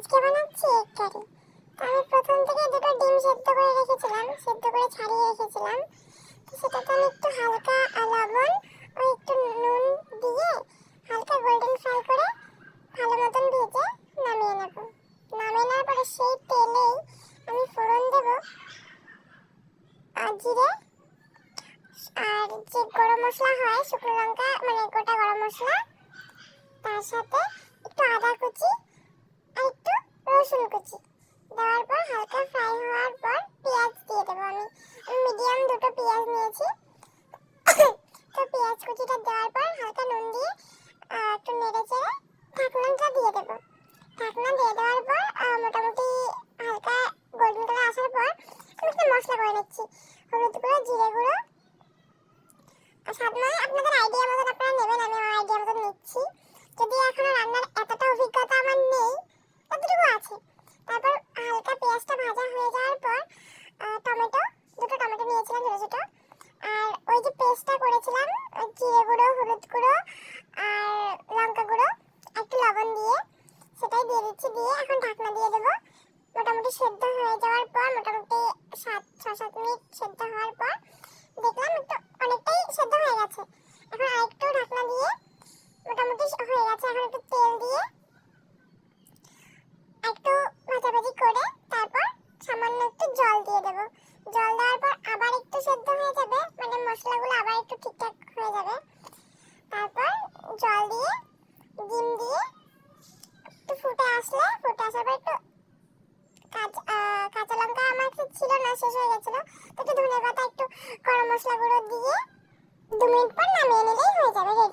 আজকে বানাচ্ছি এগ কারি। আমি প্রথম থেকে দুটো ডিম সেদ্ধ করে রেখেছিলাম, সেদ্ধ করে ছাড়িয়ে রেখেছিলাম। তো সেটাতে আমি একটু হালকা লবণ ও একটু নুন দিয়ে হালকা গোল্ডেন ফ্রাই করে ভালো মতন ভেজে নামিয়ে নেব। নামিয়ে নেওয়ার পরে সেই তেলেই আমি ফোড়ন দেব জিরে আর যে গরম মশলা হয়, শুকনো লঙ্কা মানে গোটা গরম মশলা, তার সাথে একটু আদা কুচি আর একটু রসুন কুচি দেওয়ার পর হালকা ফ্রাই হওয়ার পর পেঁয়াজ দিয়ে দেবো। আমি মিডিয়াম দুটো পেঁয়াজ নিয়েছি। তো পেঁয়াজ কুচিটা দেওয়ার পর হালকা নুন দিয়ে একটু নেড়ে চেড়ে ঢাকনাটা দিয়ে দেবো। ঢাকনা দিয়ে দেওয়ার পর মোটামুটি হালকা গোল্ডেন কালার আসার পর আমি একটু মশলা করে নিচ্ছি। হলুদ গুঁড়ো, জিরে গুঁড়ো, স্বাদ মতো আপনাদের আইডিয়া মতন আপনারা নেবেন। আমি আমার আইডিয়া মতন নিচ্ছি, যদি এখনো রান্নার এতটা অভিজ্ঞতা আমার নেই, ততটুকু আছে। তারপর হালকা পেঁয়াজটা ভাজা হয়ে যাওয়ার পর দুটো টমেটো নিয়েছিলাম ছোটো ছোটো, আর ওই যে পেস্টটা করেছিলাম জিরে গুঁড়ো, হলুদ গুঁড়ো আর লঙ্কা গুঁড়ো একটু লবণ দিয়ে সেটাই দিয়ে দিচ্ছি। দিয়ে এখন ঢাকনা দিয়ে দেবো। মোটামুটি সেদ্ধ হয়ে যাওয়ার পর মোটামুটি 6-7 মিনিট সেদ্ধ হওয়ার পর দেখলাম একটু অনেকটাই সেদ্ধ হয়ে গেছে। এখন আরেকটু ঢাকনা দিয়ে মোটামুটি হয়ে গেছে। এখন একটু তেল দিয়ে একটু ভাজাভাজি করে তারপর সামান্য একটু জল দিয়ে দেবো। জল দেওয়ার পর আবার একটু সেদ্ধ হয়ে যাবে, মানে মশলাগুলো আবার একটু ঠিকঠাক হয়ে যাবে। তারপর জল দিয়ে ডিম দিয়ে একটু ফুটে আসার পর একটু কাঁচা লঙ্কা আমার কাছে ছিল না, শেষ হয়ে গেছিলো, তো একটু ধনে পাতা, একটু গরম মশলা গুঁড়ো দিয়ে 2 মিনিট পর নামিয়ে নিলেই হয়ে যাবে, রেডি।